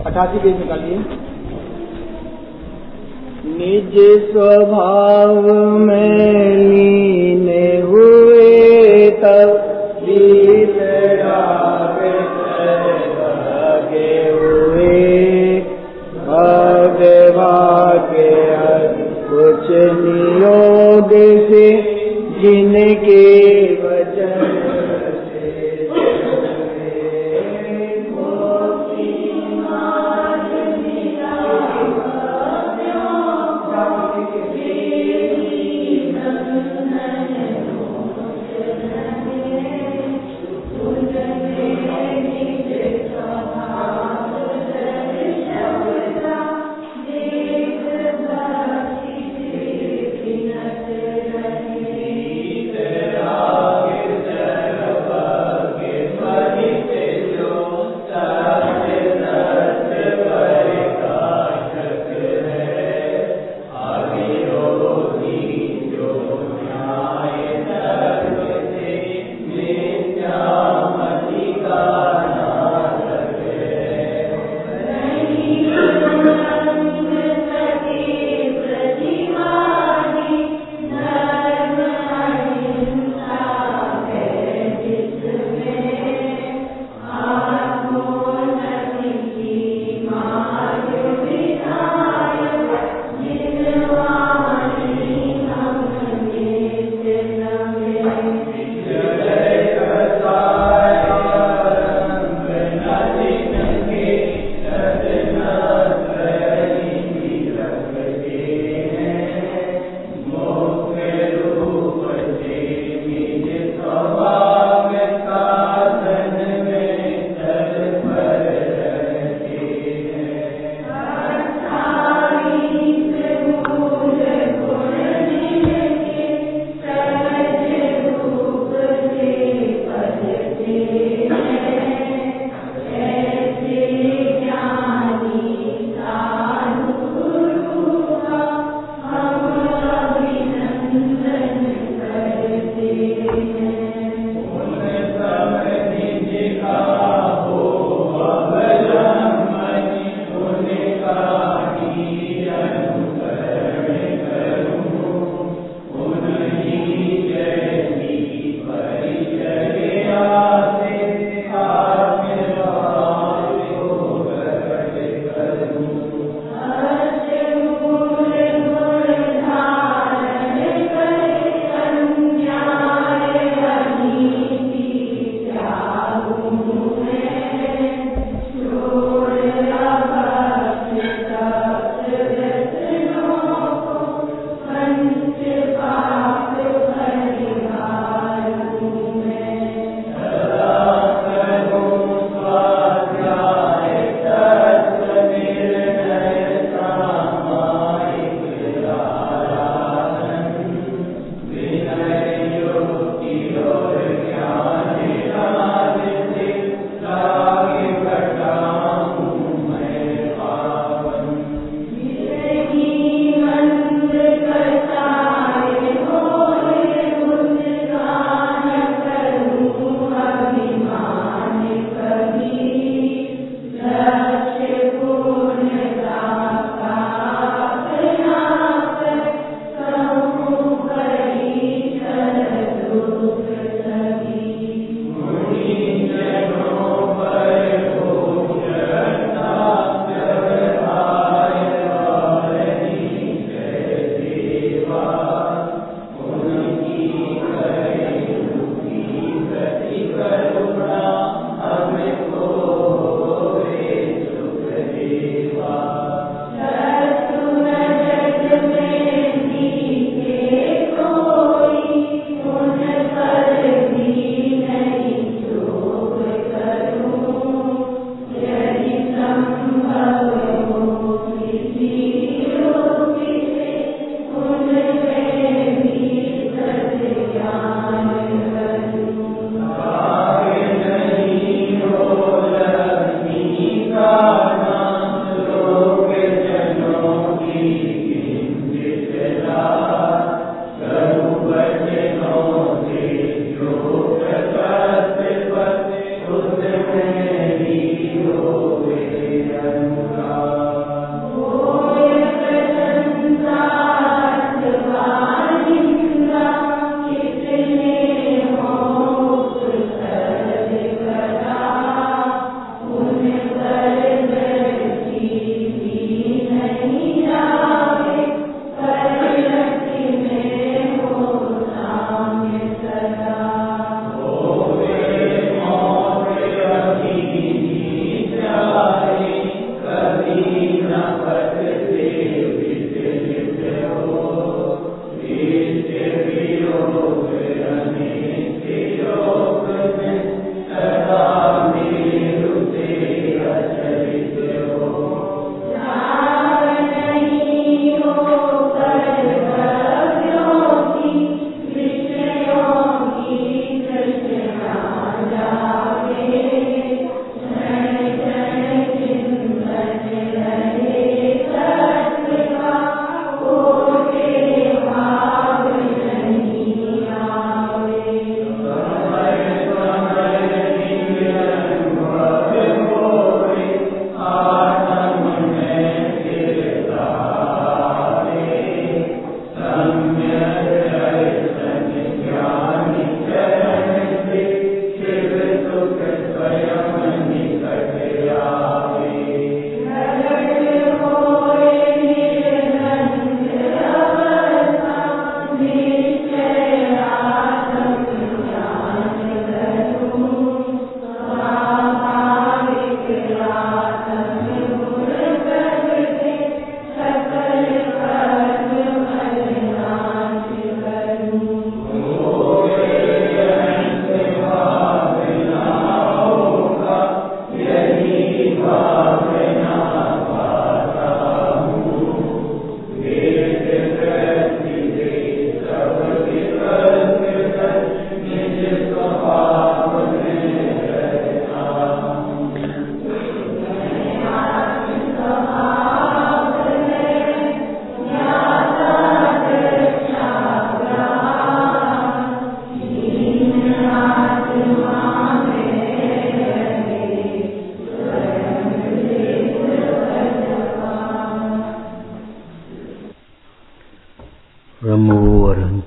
88 page निकालिए। निज स्वभाव में लीन हुए तब भागे हुए भागे भागे कुछ नियोग से जिनके वचन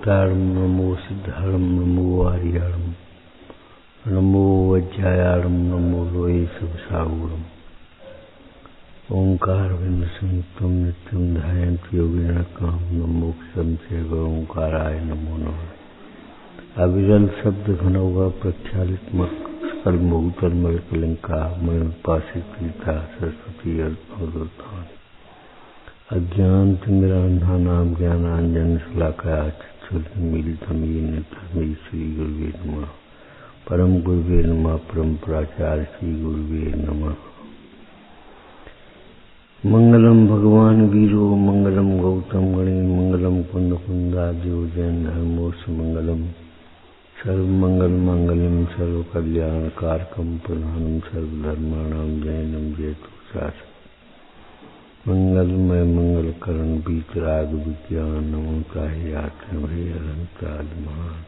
शांताड़म, नमो सिद्धाड़म, नमो आर्याड़म, नमो वज्रायाड़म, नमो लोये सब सागुड़म। ओंकार बिंद संयुक्तम नित्यम ध्यायन्त योगिनः काम, नमोक्षम चैव ओंकाराय नमो नमः। अविरल शब्द घनौघ प्रख्यालित सकल बहुतल मल कलंका, मैं उपासित प्रीता सरस्वती अवतान। अज्ञान तिमिरान्धा नाम ज्ञानांजन शलाकया चक्षुर्मीलितं येन तस्मै श्री गुरुवे नमः। परम गुरुवे नमः। परम प्राचार्य श्री गुरुवे नमः। मंगलम भगवान वीरो, मंगलम गौतम गणे, मंगलम कुंद कुंदाद्यो जैन धर्मोस मंगलम। सर्वमंगल मांगल्यम सर्वकल्याण कारकम प्रधानम सर्वधर्माणां जैनम जयतु शास्त्रम्। मंगलमय मंगल करण बीतराग विज्ञान, नमो ताहि आत्म भय अरंताल महान।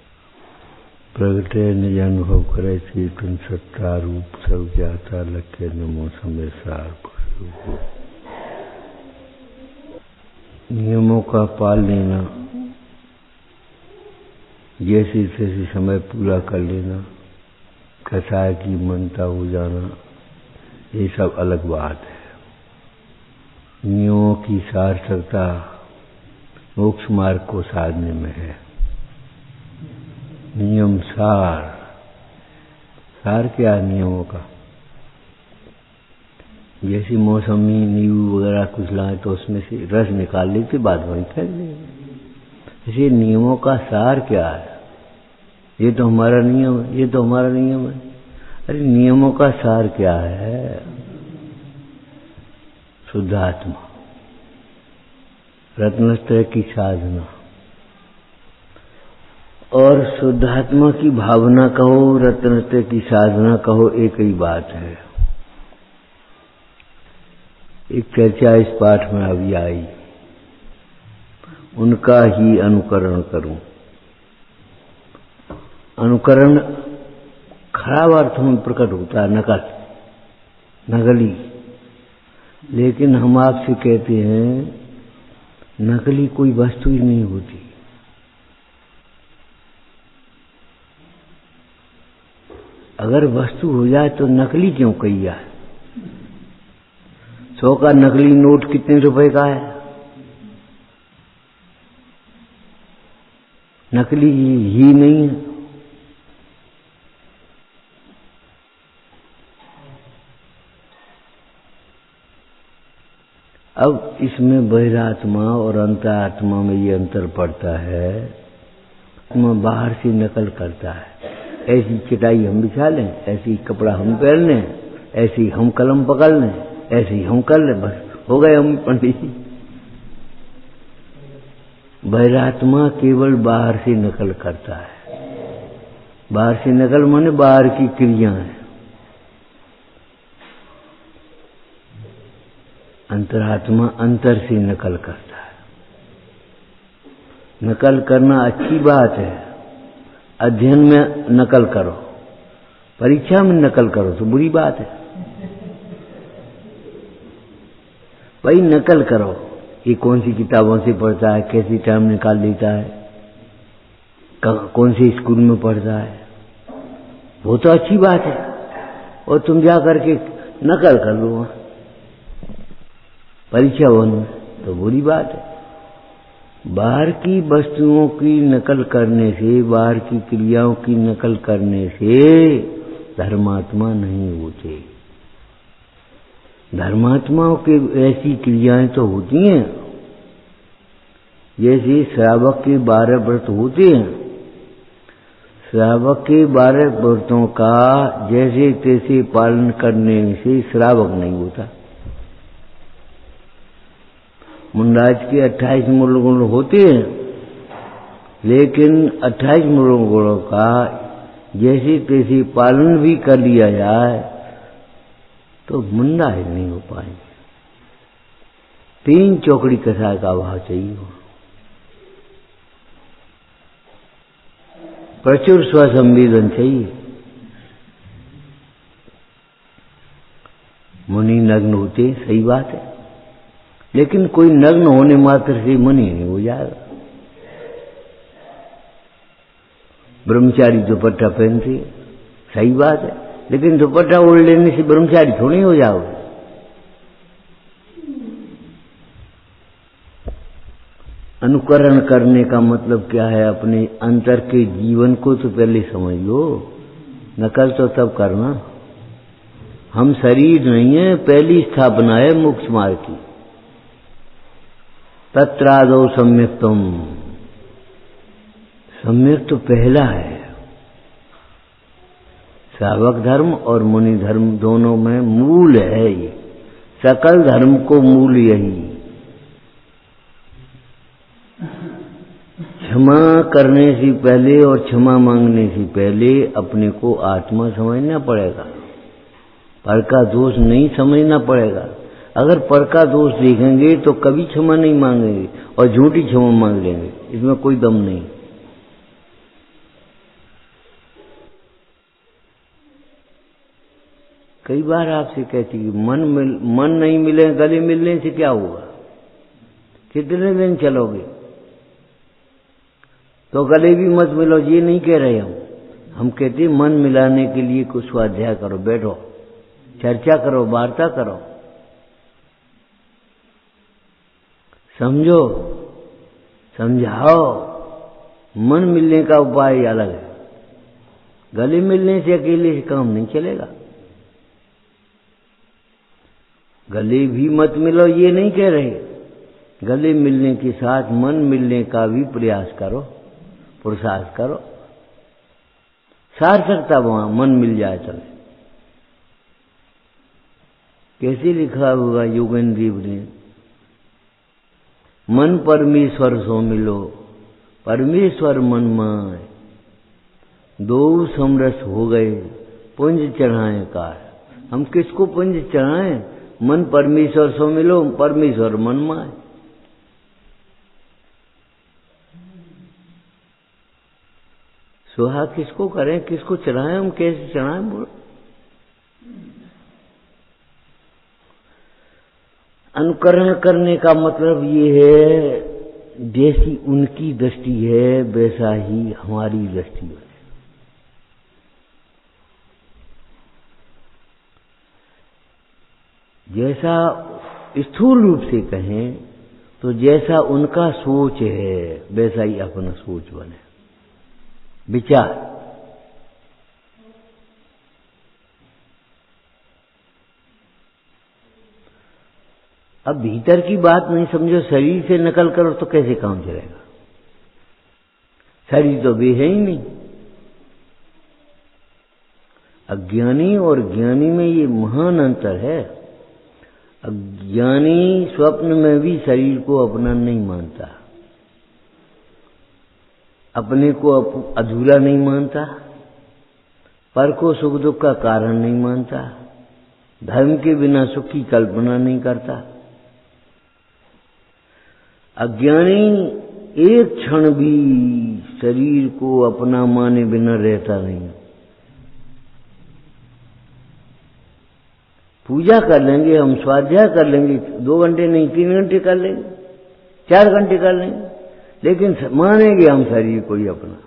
प्रगटे निज अनुभव करे चेतन सत्ता रूप, सब ज्ञाता लखे नमो समय सार पुरुष। नियमों का पाल लेना, जैसे तैसे समय पूरा कर लेना, कसाय की मनता हो जाना, ये सब अलग बात है। नियमों की सार्थकता मोक्ष मार्ग को साधने में है। नियम सार, सार क्या है नियमों का? जैसे मौसमी नींबू वगैरह कुछ लाए तो उसमें से रस निकाल लेते, बाद वहीं फेंक देते। इसे नियमों का सार क्या है? ये तो हमारा नियम है, ये तो हमारा नियम है। अरे नियमों का सार क्या है? शुद्धात्मा, रत्नत्रय की साधना और शुद्धात्मा की भावना कहो, रत्नत्रय की साधना कहो, एक ही बात है। एक चर्चा इस पाठ में अभी आई, उनका ही अनुकरण करूं। अनुकरण खराब अर्थों में प्रकट होता है, नकल, नकली। लेकिन हम आपसे कहते हैं नकली कोई वस्तु ही नहीं होती। अगर वस्तु हो जाए तो नकली क्यों कही जाए? 100 का नकली नोट कितने रुपए का है? नकली ही नहीं है। अब इसमें बहिरात्मा और अंतरात्मा में ये अंतर पड़ता है। आत्मा बाहर से नकल करता है, ऐसी चटाई हम बिछा लें, ऐसी कपड़ा हम पहन लें, ऐसी हम कलम पकड़ लें, ऐसे ही हम कर लें, बस हो गए हम पंडित जी। बहिरात्मा केवल बाहर से नकल करता है। बाहर से नकल माने बाहर की क्रिया है। अंतरात्मा अंतर से नकल करता है। नकल करना अच्छी बात है। अध्ययन में नकल करो, परीक्षा में नकल करो तो बुरी बात है। भाई नकल करो, ये कौन सी किताबों से पढ़ता है, कैसी टाइम निकाल लेता है, कौन से स्कूल में पढ़ता है, वो तो अच्छी बात है। और तुम जा करके नकल कर लो परीक्षा भवन में, तो बुरी बात है। बाहर की वस्तुओं की नकल करने से, बाहर की क्रियाओं की नकल करने से धर्मात्मा नहीं होते। धर्मात्माओं की ऐसी क्रियाएं तो होती हैं, जैसे श्रावक के 12 व्रत होते हैं। श्रावक के 12 व्रतों का जैसे तैसे पालन करने से श्रावक नहीं होता। मुंडाज के 28 मूल गुण होते हैं, लेकिन 28 मूल गुणों का जैसे तैसे पालन भी कर लिया जाए तो मुंडा ही नहीं हो पाएंगे। 3 चौकड़ी कसाय का अभाव चाहिए। प्रचुर स्वसंवेदन चाहिए। मुनि नग्न होते, सही बात है, लेकिन कोई नग्न होने मात्र से मुनि नहीं हो जाएगा। ब्रह्मचारी दुपट्टा पहनते, सही बात है, लेकिन दुपट्टा ओढ़ लेने से ब्रह्मचारी थोड़ी हो जाओगे। अनुकरण करने का मतलब क्या है? अपने अंतर के जीवन को तो पहले समझो, नकल तो तब करना। हम शरीर नहीं है, पहली स्थापना है मोक्ष मार्ग की। तत्रादौ सम्यक्तम, सम्यक तो पहला है। श्रावक धर्म और मुनि धर्म दोनों में मूल है ये, सकल धर्म को मूल यही। क्षमा करने से पहले और क्षमा मांगने से पहले अपने को आत्मा समझना पड़ेगा, पर का दोष नहीं समझना पड़ेगा। अगर पर का दोष देखेंगे तो कभी क्षमा नहीं मांगेंगे और झूठी क्षमा मांग लेंगे, इसमें कोई दम नहीं। कई बार आपसे कहती है मन नहीं मिले, गले मिलने से क्या होगा? कितने दिन चलोगे? तो गले भी मत मिलो, ये नहीं कह रहे हम कहते मन मिलाने के लिए कुछ स्वाध्याय करो, बैठो, चर्चा करो, वार्ता करो, समझो, समझाओ। मन मिलने का उपाय अलग है, गले मिलने से अकेले से काम नहीं चलेगा। गले भी मत मिलो ये नहीं कह रहे, गले मिलने के साथ मन मिलने का भी प्रयास करो, पुरुषार्थ करो। सार्थकता वहां मन मिल जाए चले। कैसे लिखा होगा योगेंद्र देव ने? मन परमेश्वर सो मिलो, परमेश्वर मन माय, दो समरस हो गए, पुंज चढ़ाएं कार। हम किसको पुंज चढ़ाएं? मन परमेश्वर सो मिलो, परमेश्वर मन माय। सुहाग किसको करें, किसको चढ़ाएं, हम कैसे चढ़ाएं? बोलो। अनुकरण करने का मतलब ये है, जैसी उनकी दृष्टि है वैसा ही हमारी दृष्टि है। जैसा स्थूल रूप से कहें तो जैसा उनका सोच है वैसा ही अपना सोच बने, विचार। अब भीतर की बात नहीं समझो, शरीर से नकल करो तो कैसे काम चलेगा? शरीर तो वे है ही नहीं। अज्ञानी और ज्ञानी में ये महान अंतर है। अज्ञानी स्वप्न में भी शरीर को अपना नहीं मानता, अपने को अधूरा नहीं मानता, पर को सुख दुख का कारण नहीं मानता, धर्म के बिना सुख की कल्पना नहीं करता। अज्ञानी एक क्षण भी शरीर को अपना माने बिना रहता नहीं। पूजा कर लेंगे हम, स्वाध्याय कर लेंगे, 2 घंटे नहीं 3 घंटे कर लेंगे, 4 घंटे कर लेंगे, लेकिन मानेंगे हम शरीर को ही अपना,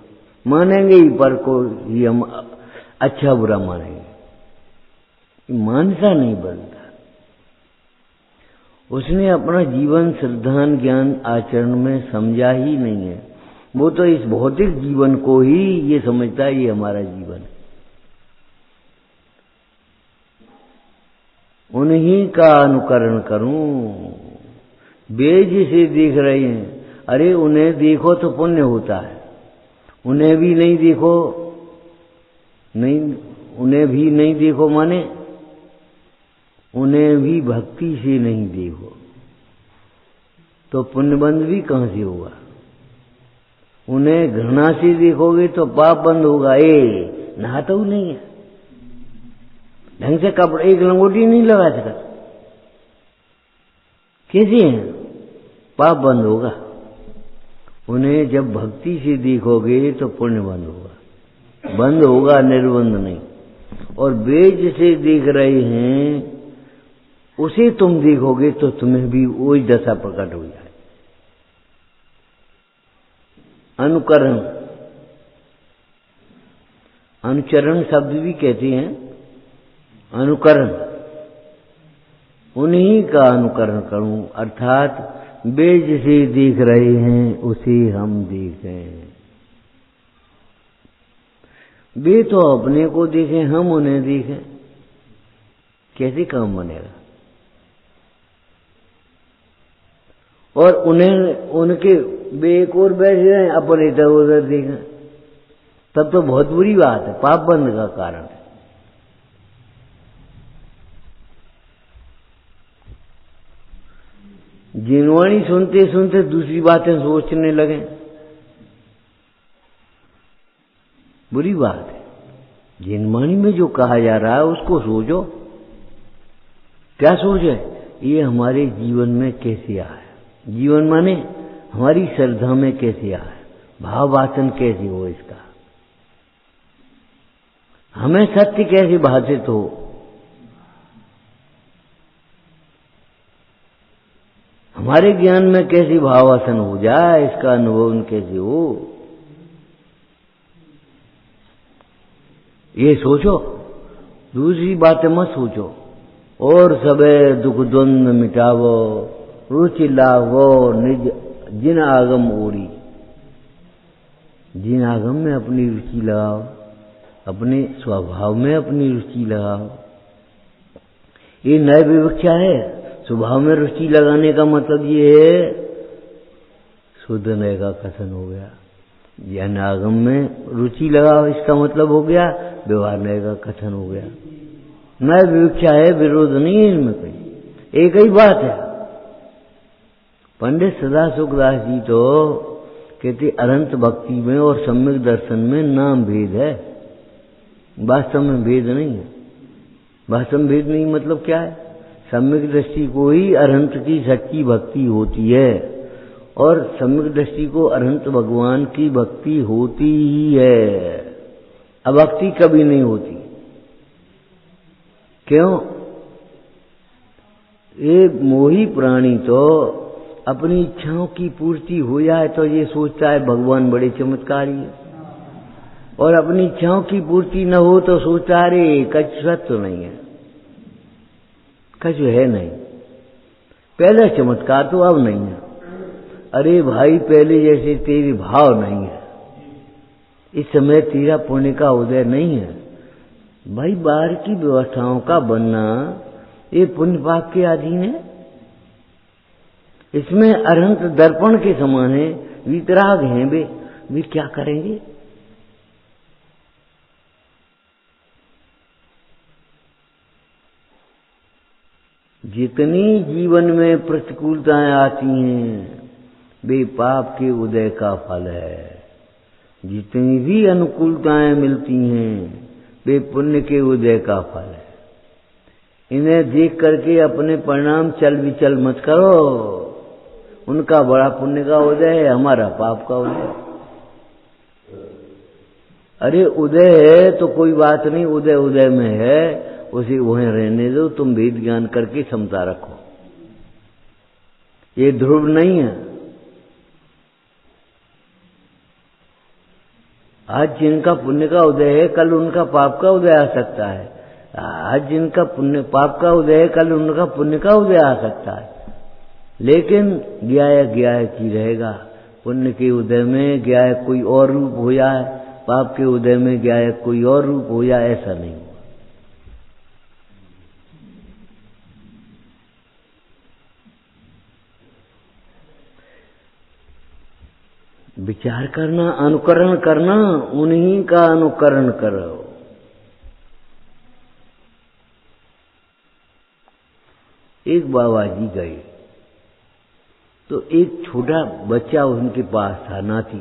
मानेंगे ही पर को ही हम अच्छा बुरा मानेंगे। मानसा नहीं बनता। उसने अपना जीवन श्रद्धान ज्ञान आचरण में समझा ही नहीं है। वो तो इस भौतिक जीवन को ही ये समझता है ये हमारा जीवन है। उन्हीं का अनुकरण करूं। वे जिसे देख रहे हैं, अरे उन्हें देखो तो पुण्य होता है, उन्हें भी नहीं देखो, नहीं उन्हें भी नहीं देखो माने उन्हें भी भक्ति से नहीं देखो तो पुण्य बंद भी कहां से होगा? उन्हें घृणा से देखोगे तो पाप बंद होगा। नहाता हूं नहीं है, ढंग से कपड़े एक लंगोटी नहीं लगा सका, कैसे हैं? पाप बंद होगा। उन्हें जब भक्ति से देखोगे तो पुण्य बंद होगा, बंद होगा, निर्बंध नहीं। और वे जिसे देख रहे हैं उसे तुम देखोगे तो तुम्हें भी वही दशा प्रकट हो जाए। अनुकरण अनुचरण शब्द भी कहते हैं, अनुकरण, उन्हीं का अनुकरण करूं, अर्थात वे जिसे देख रहे हैं उसे हम देखें। वे तो अपने को देखें, हम उन्हें देखें, कैसे काम बनेगा? और उन्हें उनके वे एक और बैठे रहे, अपने इधर उधर देखें, तब तो बहुत बुरी बात है, पाप बंध का कारण है। जिनवाणी सुनते सुनते दूसरी बातें सोचने लगे, बुरी बात है। जिनवाणी में जो कहा जा रहा है उसको सोचो। क्या सोचे? ये हमारे जीवन में कैसे आया, जीवन माने हमारी श्रद्धा में कैसे आया, भाव वाचन कैसे हो इसका, हमें सत्य कैसे भाषित हो, हमारे ज्ञान में कैसी भावासन हो जाए, इसका अनुभव कैसे हो, ये सोचो। दूसरी बातें मत सोचो। और सबे दुख द्वंद्व मिटावो, रुचि लावो निज जिन आगम ओरी। जिन आगम में अपनी रुचि लगाओ, अपने स्वभाव में अपनी रुचि लगाओ। ये नए विवक्षा है। स्वभाव में रुचि लगाने का मतलब ये है, शुद्ध नय का कथन हो गया। ज्ञान आगम में रुचि लगाओ, इसका मतलब हो गया व्यवहार नय का कथन हो गया। नए विवक्षा है, विरोध नहीं है इनमें कोई, एक ही बात है। पंडित सदा सुखदास जी तो कहते अनंत भक्ति में और सम्यक दर्शन में नाम भेद है, वास्तव में भेद नहीं है। वास्तव में भेद नहीं मतलब क्या है? सम्यक दृष्टि को ही अनंत की सच्ची भक्ति होती है, और सम्यक दृष्टि को अनंत भगवान की भक्ति होती ही है, अभक्ति कभी नहीं होती। क्यों? ये मोही प्राणी तो अपनी इच्छाओं की पूर्ति हो जाए तो ये सोचता है भगवान बड़े चमत्कारी है, और अपनी इच्छाओं की पूर्ति न हो तो सोचता है अरे कछु सत्य नहीं है, कछु है नहीं, पहले चमत्कार तो अब नहीं है। अरे भाई पहले जैसे तेरे भाव नहीं है, इस समय तेरा पुण्य का उदय नहीं है। भाई बाहर की व्यवस्थाओं का बनना ये पुण्य पाप के अधीन है। इसमें अनंत दर्पण के समान है, वितराग हैं वे क्या करेंगे? जितनी जीवन में प्रतिकूलताएं आती हैं वे पाप के उदय का फल है, जितनी भी अनुकूलताएं मिलती हैं वे पुण्य के उदय का फल है। इन्हें देख करके अपने परिणाम चल विचल मत करो। उनका बड़ा पुण्य का उदय है, हमारा पाप का उदय है। अरे उदय है तो कोई बात नहीं, उदय उदय में है, उसे वहीं रहने दो। तुम वेद ज्ञान करके समता रखो, ये ध्रुव नहीं है। आज जिनका पुण्य का उदय है कल उनका पाप का उदय आ सकता है। आज जिनका पुण्य पाप का उदय है कल उनका पुण्य का उदय आ सकता है। लेकिन ज्ञाय की रहेगा। पुण्य के उदय में ज्ञाय कोई और रूप हो जाए, पाप के उदय में ज्ञाय कोई और रूप हो जाए, ऐसा नहीं। विचार करना, अनुकरण करना, उन्हीं का अनुकरण करो। एक बाबा जी गए तो एक छोटा बच्चा उनके पास था, नाती,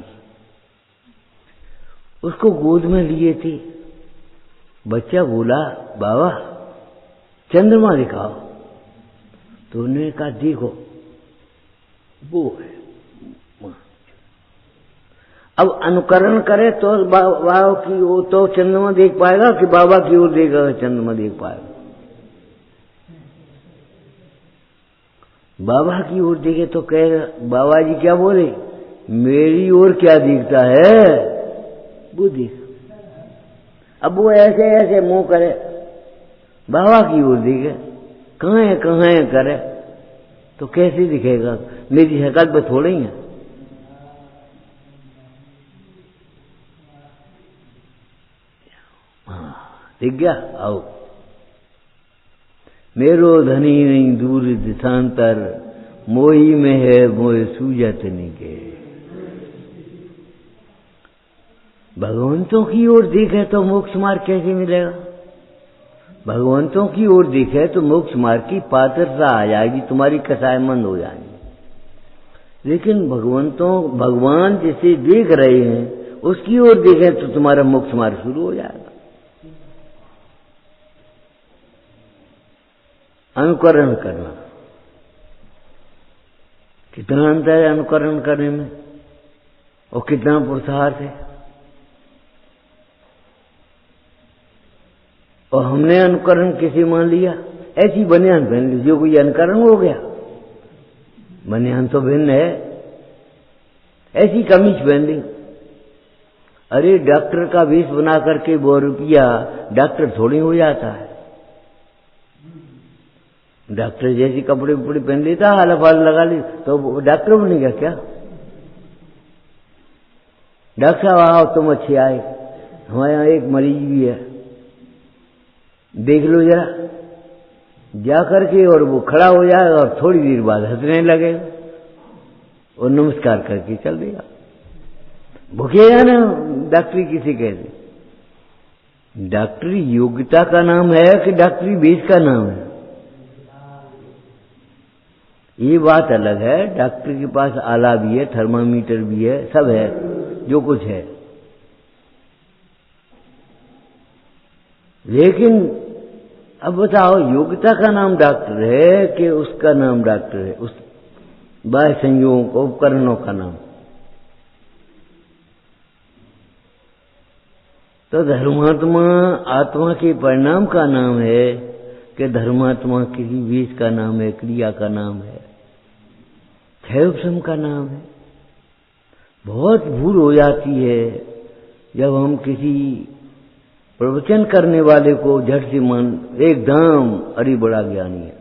उसको गोद में लिए थे। बच्चा बोला बाबा चंद्रमा दिखाओ। तो उन्होंने कहा देखो वो है। अब अनुकरण करे तो बाबा की ओर तो चंद्रमा देख पाएगा कि बाबा की ओर देखेगा चंद्रमा देख पाएगा? बाबा की ओर देखे तो कह बाबा जी क्या बोले, मेरी ओर क्या दिखता है वो देख। अब वो ऐसे ऐसे मुंह करे, बाबा की ओर दिखे, कहाँ है करे, तो कैसे दिखेगा? मेरी शकल पे थोड़ी है। दिख गया? आओ। मेरो धनी नहीं दूर दिशांतर, मोही में है मोह सूझत निके। भगवंतों की ओर देखे तो मोक्ष मार्ग कैसे मिलेगा? भगवंतों की ओर देखे तो मोक्ष मार्ग की पात्रता आ जाएगी, तुम्हारी कसायमंद हो जाएगी। लेकिन भगवान जिसे देख रहे हैं उसकी ओर देखे तो तुम्हारा मोक्ष मार्ग शुरू हो जाएगा। अनुकरण करना, कितना अंतर है अनुकरण करने में और कितना पुरुषार्थ है। और हमने अनुकरण किसे मान लिया? ऐसी बनियान पहन ली जो कोई अनुकरण हो गया। बनियान तो भिन्न है। ऐसी कमीज पहन ली। अरे डॉक्टर का वेश बना करके 2 रुपया डॉक्टर थोड़ी हो जाता है। डॉक्टर जैसी कपड़े उपड़े पहन लेता, हाल फाल लगा ली तो डॉक्टर बनेगा क्या? डॉक्टर साहब आओ, तुम अच्छे आए, हमारे यहाँ एक मरीज भी है, देख लो जरा। जा करके और वो खड़ा हो जाएगा और थोड़ी देर बाद हंसने लगेगा और नमस्कार करके चल देगा। भूखेगा ना डॉक्टरी किसे कहते? डॉक्टरी योग्यता का नाम है कि डॉक्टरी बेस का नाम है? ये बात अलग है। डॉक्टर के पास आला भी है, थर्मामीटर भी है, सब है, जो कुछ है। लेकिन अब बताओ, योग्यता का नाम डॉक्टर है कि उसका नाम डॉक्टर है? उस बाह्य संयोगों उपकरणों का नाम। तो धर्मात्मा आत्मा के परिणाम का नाम है कि धर्मात्मा किसी वेश का नाम है, क्रिया का नाम है, क्षयोपशम का नाम है। बहुत भूल हो जाती है जब हम किसी प्रवचन करने वाले को झट से मान एकदम अरे बड़ा ज्ञानी है।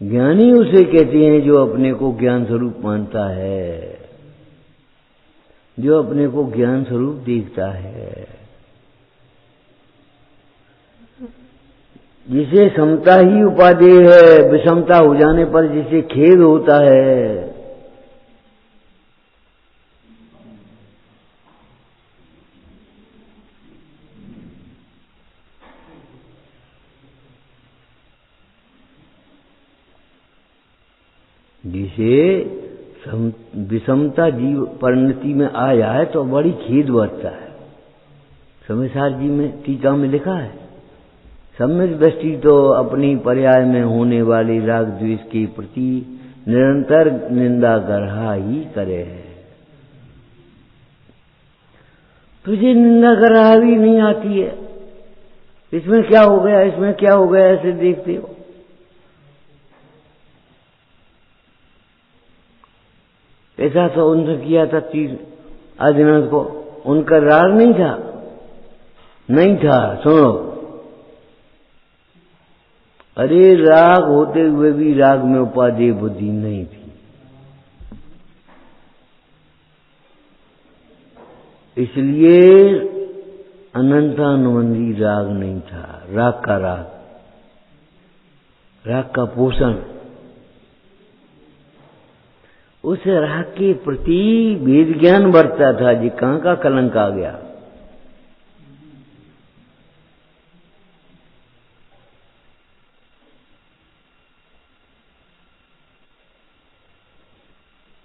ज्ञानी उसे कहते हैं जो अपने को ज्ञान स्वरूप मानता है, जो अपने को ज्ञान स्वरूप देखता है, जिसे समता ही उपादेय है। विषमता हो जाने पर जिसे खेद होता है, जिसे विषमता जीव परिणति में आ जाए तो बड़ी खेद बढ़ता है। समयसार जी में टीका में लिखा है, सम्यक दृष्टि तो अपनी पर्याय में होने वाली राग द्वेष के प्रति निरंतर निंदा गढ़ा ही करे है। तुझे निंदा गढ़ा भी नहीं आती है, इसमें क्या हो गया, इसमें क्या हो गया, ऐसे देखते हो। ऐसा तो उनसे किया था आदिनाथ को, उनका राग नहीं था, नहीं था। सुनो, अरे राग होते हुए भी राग में उपादेय बुद्धि नहीं थी, इसलिए अनंतानुबंधी राग नहीं था। राग का राग, राग का पोषण, उस राग के प्रति वेद ज्ञान बढ़ता था। जी कहाँ का कलंक आ गया।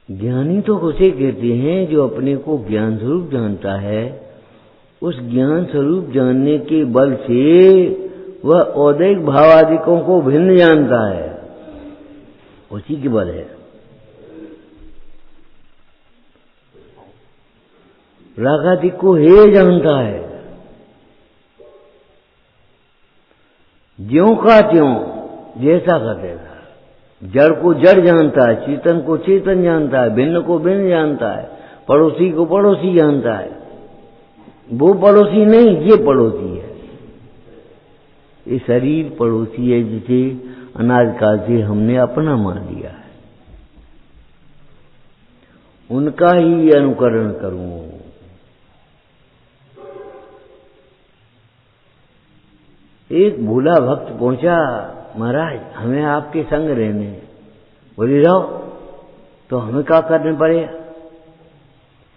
ज्ञानी तो उसे कहते हैं जो अपने को ज्ञान स्वरूप जानता है। उस ज्ञान स्वरूप जानने के बल से वह औदैहिक भावादिकों को भिन्न जानता है, उसी के बल है। रागादिक को हे जानता है, ज्यों का त्यों, जैसा का तैसा। जड़ को जड़ जानता है, चेतन को चेतन जानता है, भिन्न को भिन्न जानता है, पड़ोसी को पड़ोसी जानता है। वो पड़ोसी नहीं, ये पड़ोसी है। ये शरीर पड़ोसी है, जिसे अनाज काल से हमने अपना मान लिया है। उनका ही अनुकरण करूं। एक भूला भक्त पहुंचा, महाराज हमें आपके संग रहने। बोली रहो, तो हमें क्या करने पड़ेगा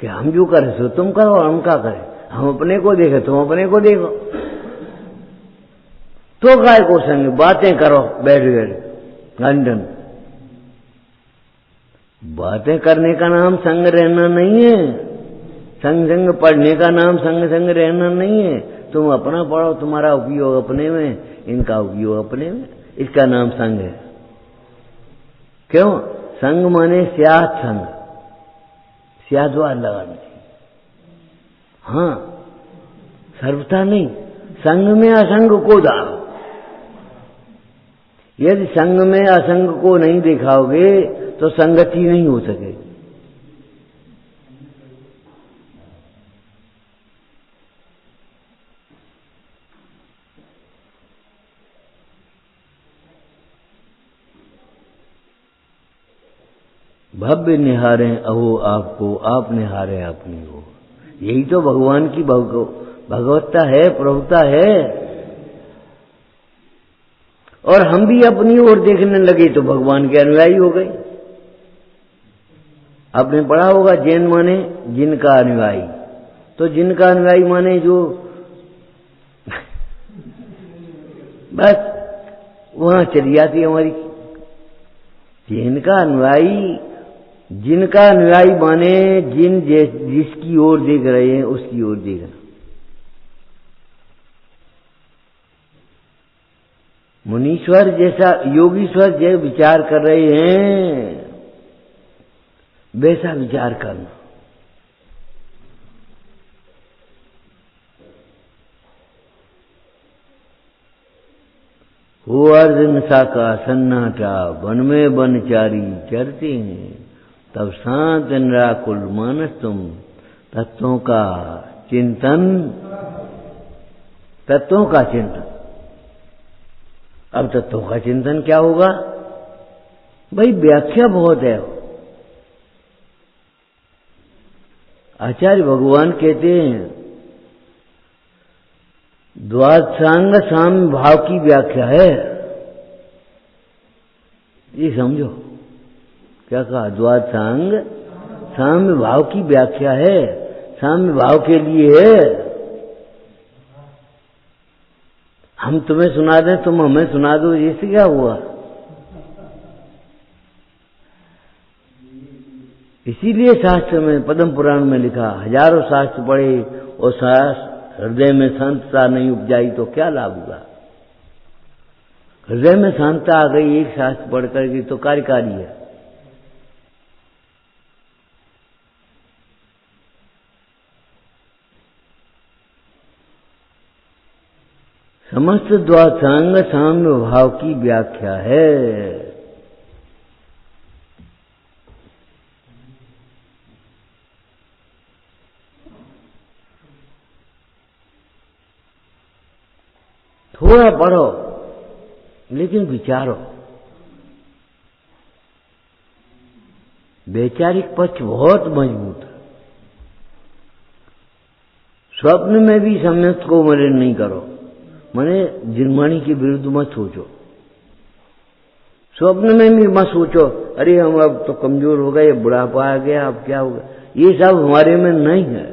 कि हम जो करें सो तुम करो, हम क्या करें, हम अपने को देखे तुम अपने को देखो। तो काय को संग बातें करो बैठ बैठ लंदन। बातें करने का नाम संग रहना नहीं है, संग संग पढ़ने का नाम संग संग रहना नहीं है। तुम अपना पढ़ो, तुम्हारा उपयोग अपने में, इनका उपयोग अपने में, इसका नाम संग है। क्यों? संग माने स्याद संग, स्यादवार लगाना चाहिए। हाँ, सर्वथा नहीं। संग में असंग को दाओ। यदि संग में असंग को नहीं दिखाओगे तो संगति नहीं हो सकेगी। भव्य निहारें अहो आपको, आप निहारें अपनी हो। यही तो भगवान की भगवत्ता है, प्रभुता है। और हम भी अपनी ओर देखने लगे तो भगवान के अनुयायी हो गए। आपने पढ़ा होगा जैन माने जिनका अनुयायी, तो जिनका अनुयायी माने जो बस वहां चली जाती हमारी। जिनका अनुयायी, जिनका अनुयायी माने जिन जिसकी ओर देख रहे हैं उसकी ओर देखना। मुनीश्वर जैसा, योगीश्वर जैसे विचार कर रहे हैं वैसा विचार करना। हो अर्जुन सा का सन्नाटा, वन में वनचारी चरते हैं, तब शांत निराकुल मानस तुम, तत्वों का चिंतन, तत्वों का चिंतन। अब तत्वों का चिंतन क्या होगा भाई? व्याख्या बहुत है। आचार्य भगवान कहते हैं द्वादशांग साम्य भाव की व्याख्या है। ये समझो क्या कहा? द्वादशांग साम्य भाव की व्याख्या है, साम्य भाव के लिए है। हम तुम्हें सुना दें, तुम हमें सुना दो, इससे क्या हुआ? इसीलिए शास्त्र में, पद्म पुराण में लिखा, हजारों शास्त्र पढ़े और शास्त्र हृदय में शांतता नहीं उपजाई तो क्या लाभ हुआ? हृदय में शांतता आ गई एक शास्त्र पढ़ करके तो कार्यकारी है। समस्त द्वादशांग साम्य भाव की व्याख्या है। थोड़ा पढ़ो लेकिन विचारो। वैचारिक पक्ष बहुत मजबूत है। स्वप्न में भी सम्यक को मलिन नहीं करो, माने जिनमानी के विरुद्ध मत सोचो। स्वप्न में भी मत सोचो अरे हम अब तो कमजोर हो गए, बुढ़ापा आ गया, अब क्या होगा। ये सब हमारे में नहीं है।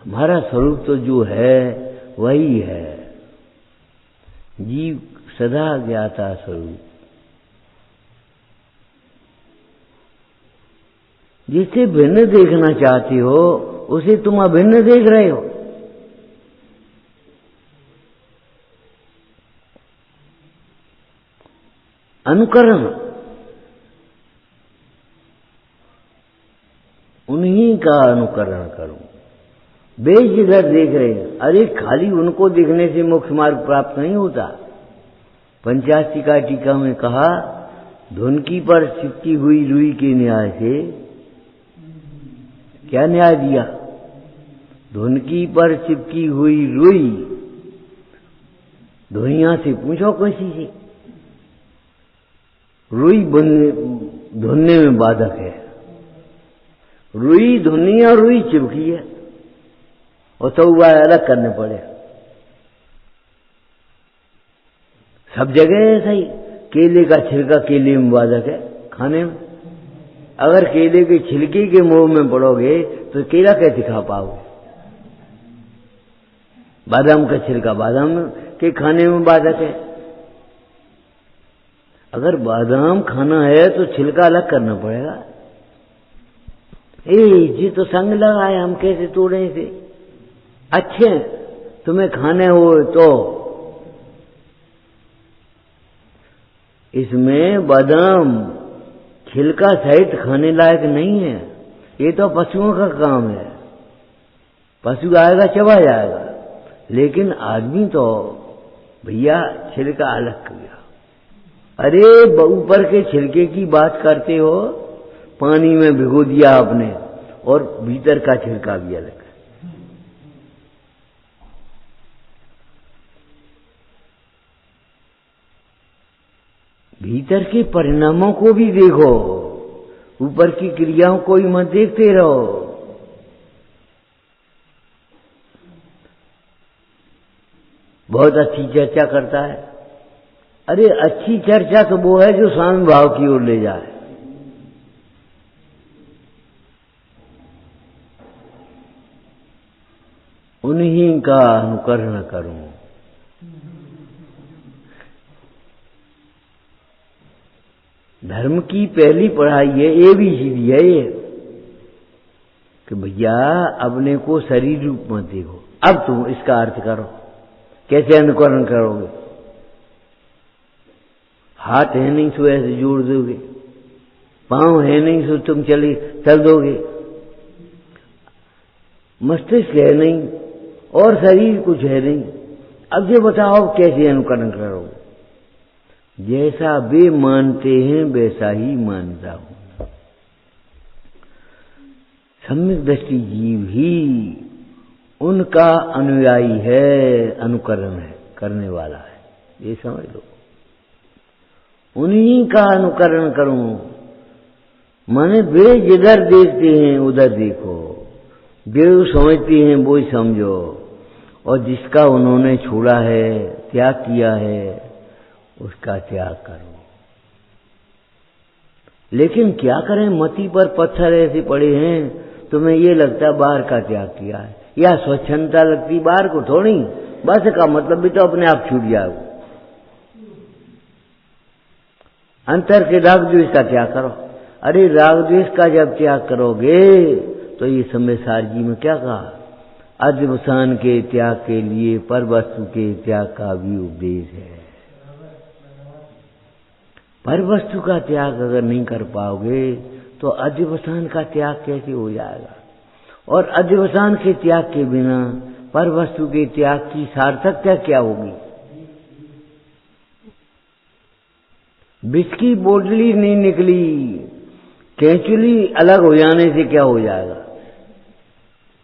हमारा स्वरूप तो जो है वही है, जीव सदा ज्ञाता स्वरूप। जिसे भिन्न देखना चाहते हो उसे तुम अभिन्न देख रहे हो। अनुकरण उन्हीं का अनुकरण करो। वे जिधर देख रहे हैं, अरे खाली उनको देखने से मोक्ष मार्ग प्राप्त नहीं होता। पंचाशी का टीका में कहा, धुनकी पर चिपकी हुई रुई के न्याय से क्या न्याय दिया? धुनकी पर चिपकी हुई रुई धुइयां से पूछो कैसी सी। रुई धुनने में बाधक है। रुई धुनी और रुई चिपकी है और तो वह अलग करने पड़े। सब जगह ऐसा ही। केले का छिलका केले में बाधक है खाने में। अगर केले के छिलके के मुंह में पड़ोगे तो केला कैसे खा पाओगे। बादाम का छिलका बादाम के खाने में बाधक है। अगर बादाम खाना है तो छिलका अलग करना पड़ेगा। जी तो संग लगा है, हम कैसे तोड़े इसे। अच्छे तुम्हें खाने हो तो इसमें बादाम छिलका सहित खाने लायक नहीं है। ये तो पशुओं का काम है। पशु आएगा चबा जाएगा, लेकिन आदमी तो भैया छिलका अलग किया। अरे ऊपर के छिलके की बात करते हो, पानी में भिगो दिया आपने और भीतर का छिलका भी अलग है। भीतर के परिणामों को भी देखो, ऊपर की क्रियाओं को ही मत देखते रहो। बहुत अच्छी चर्चा करता है। अरे अच्छी चर्चा तो वो है जो स्वामी भाव की ओर ले जाए। उन्हीं का अनुकरण करूं। धर्म की पहली पढ़ाई है, ABCD है ये, कि भैया अपने को शरीर रूप में देखो। अब तुम इसका अर्थ करो, कैसे अनुकरण करोगे। हाथ है नहीं सो ऐसे जोड़ दोगे, पांव है नहीं सो तुम चल दोगे, मस्तिष्क है नहीं और शरीर कुछ है नहीं। अब ये बताओ कैसे अनुकरण करोगे। जैसा वे मानते हैं वैसा ही मानता हूं। सम्यक दृष्टि जीव ही उनका अनुयायी है, अनुकरण है करने वाला है, ये समझ लो। उन्हीं का अनुकरण करूं, माने वे जिधर देखते हैं उधर देखो, जो समझते हैं वो ही समझो, और जिसका उन्होंने छोड़ा है, त्याग किया है, उसका त्याग करो। लेकिन क्या करें, मति पर पत्थर ऐसे पड़े हैं, तुम्हें ये लगता बाहर का त्याग किया है, या स्वच्छंदता लगती बाहर को थोड़ी। बस का मतलब भी तो अपने आप छूट जाओ। अंतर के राग द्वेष का त्याग करो। अरे राग द्वेष का जब त्याग करोगे तो ये संसार जी में क्या कहा, अध्यवसान के त्याग के लिए पर वस्तु के त्याग का भी उपदेश है। पर वस्तु का त्याग अगर नहीं कर पाओगे तो अध्यवसान का त्याग कैसे हो जाएगा। और अध्यवसान के त्याग के बिना पर वस्तु के त्याग की सार्थकता क्या होगी। विष की बोतली नहीं निकली, केंचुली अलग हो जाने से क्या हो जाएगा।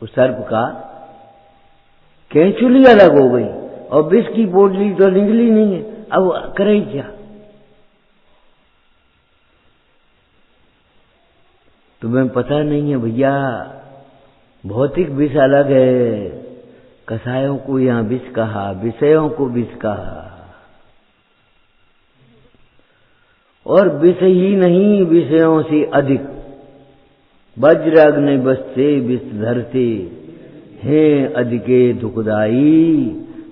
उस सर्प का केंचुली अलग हो गई और विष की बोतली तो निकली नहीं है, अब करें क्या। तुम्हें पता नहीं है भैया, भौतिक विष अलग है। कसायों को यहाँ विष कहा, विषयों को विष कहा। और विष ही नहीं, विषयों से अधिक वज्र अग्नि बसते विष धरते हैं अधिके दुखदाई।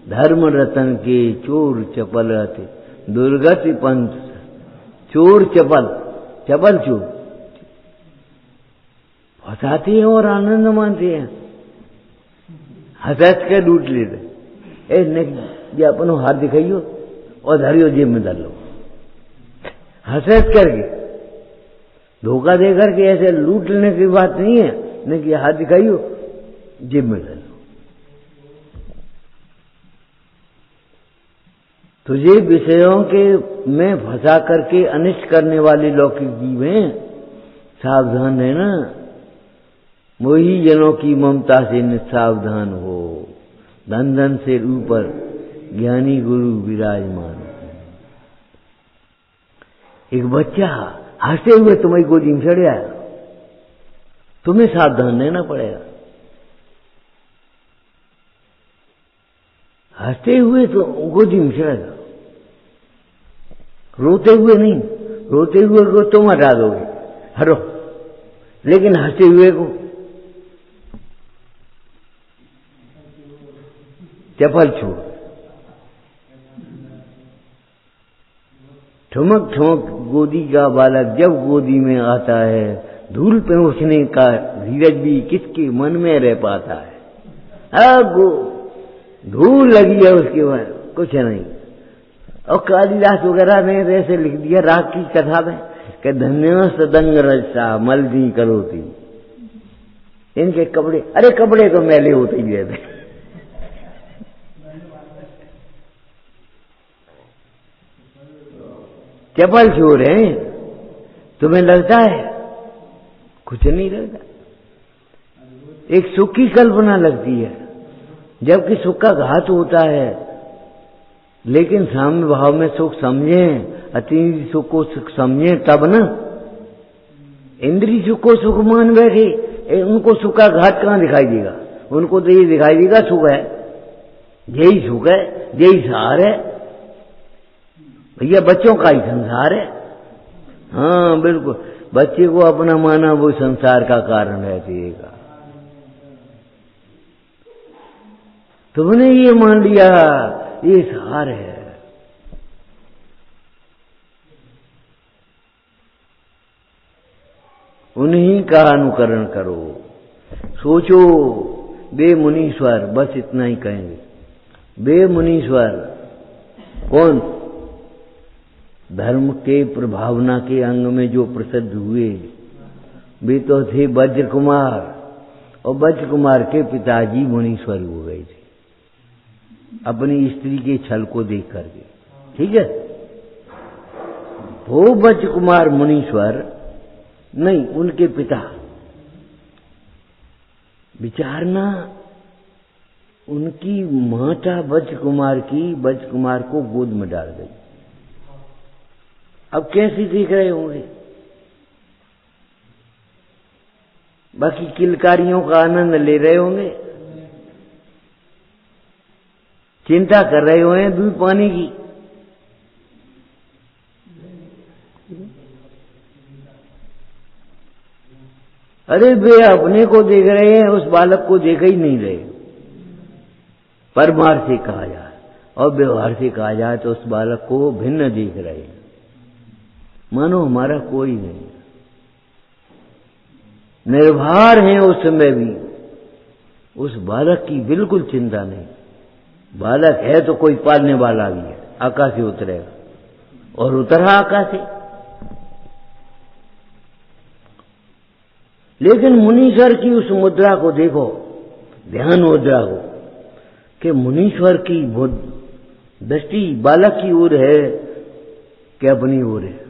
धर्म रतन के चोर चपल दुर्गति पंथ। चोर चपल, चपल चोर फंसाते हैं और आनंद मानते हैं, हंस के लूट लेते। ये अपनो हाथ दिखाइयो और धरियो जेब में धर लो, हंस करके धोखा दे करके ऐसे लूट लेने की बात नहीं है। नहीं कि हाथ दिखाइयो जेब में धर लो। तुझे विषयों के में फंसा करके अनिष्ट करने वाले लौकिक जीव हैं, सावधान रहना। मोही जनों की ममता से निसावधान हो, धन धन से ऊपर ज्ञानी गुरु विराजमान। एक बच्चा हंसते हुए तुम्हारी गोदी में चढ़ आया, तुम्हें सावधान रहना पड़ेगा। हंसते हुए तो गोदी में चढ़ेगा, रोते हुए नहीं। रोते हुए को तुम हटा दोगे, हरो, लेकिन हंसते हुए को चपल छोड़। ठुमक ठुमक गोदी का बालक जब गोदी में आता है, धूल पे उठने का धीरज भी किसके मन में रह पाता है। अब धूल लगी है उसके बाद कुछ नहीं। और कालिदास वगैरह ने ऐसे लिख दिया राग की कथा में कि धन्य सदंग रसा मलदी करोती। इनके कपड़े, अरे कपड़े तो मैले होते ही रहते। चपल चोर है, तुम्हें लगता है कुछ नहीं लगता। एक सुख की कल्पना लगती है, जबकि सुख का घात होता है। लेकिन साम्य भाव में सुख समझें, अति सुख को सुख समझें तब ना। इंद्रिय सुख को सुख मान बैठे, उनको सुख का घात कहां दिखाई देगा? उनको तो ये दिखाई देगा सुख है, यही सुख है, यही सार है। भैया बच्चों का ही संसार है। हाँ बिल्कुल, बच्चे को अपना माना वो संसार का कारण रहता। तुमने ये मान लिया ये सार है। उन्हीं का अनुकरण करो। सोचो बे मुनीश्वर, बस इतना ही कहेंगे। बे मुनीश्वर कौन? धर्म के प्रभावना के अंग में जो प्रसिद्ध हुए वे तो थे वज्र कुमार, और वज्र कुमार के पिताजी मुनीश्वर हो गए थे अपनी स्त्री के छल को देख करके। ठीक है, वो वज्र कुमार मुनीश्वर नहीं, उनके पिता। विचारना, उनकी माता वज्र कुमार की वज्र कुमार को गोद में डाल गई। अब कैसे देख रहे होंगे? बाकी किलकारियों का आनंद ले रहे होंगे, चिंता कर रहे होंगे दूध पानी की। अरे वे अपने को देख रहे हैं, उस बालक को देख ही नहीं रहे। परमार्थ से कहा जाए और व्यवहार से कहा जाए तो उस बालक को भिन्न देख रहे हैं, मानो हमारा कोई नहीं। निर्भर हैं उस समय भी, उस बालक की बिल्कुल चिंता नहीं। बालक है तो कोई पालने वाला भी है, आकाश से उतरेगा और उतरा आकाश से। लेकिन मुनीश्वर की उस मुद्रा को देखो, ध्यान मुद्रा को, कि मुनीश्वर की दृष्टि बालक की ओर है कि अपनी ओर है।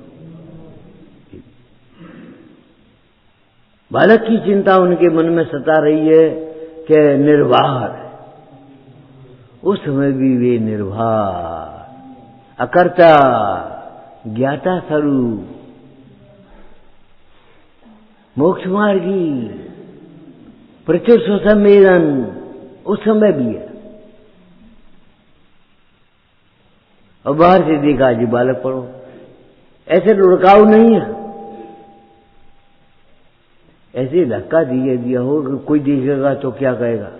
बालक की चिंता उनके मन में सता रही है कि निर्वाह। उस समय भी वे निर्वाह, अकर्ता, ज्ञाता स्वरूप, मोक्ष मार्गी, प्रचुर सुसंवेदन उस समय भी है। और बाहर से देखा जी बालक पढ़ो, ऐसे लुढ़काऊ नहीं है। ऐसे धक्का दिया हो, कोई देखेगा तो क्या कहेगा?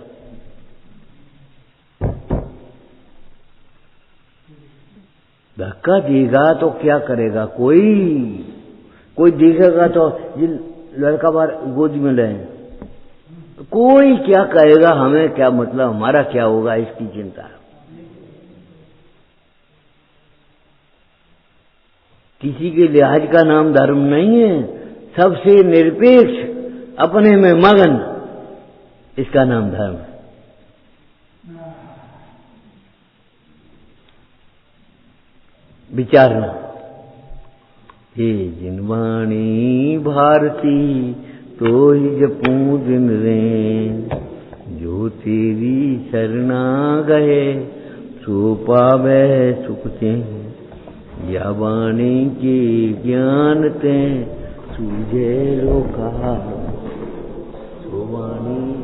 धक्का देगा तो क्या करेगा? कोई देखेगा तो लड़का बार गोदी में ले, कोई क्या कहेगा? हमें क्या मतलब, हमारा क्या होगा इसकी चिंता। किसी के लिहाज का नाम धर्म नहीं है। सबसे निरपेक्ष, अपने में मगन, इसका नाम धर्म है। विचारना, हे जिनवाणी भारती तो ही जपूं दिन रें, जो तेरी शरणा गए सो पावे सुख चैन। या वाणी के ज्ञान ते सूझे लोका, सो वाणी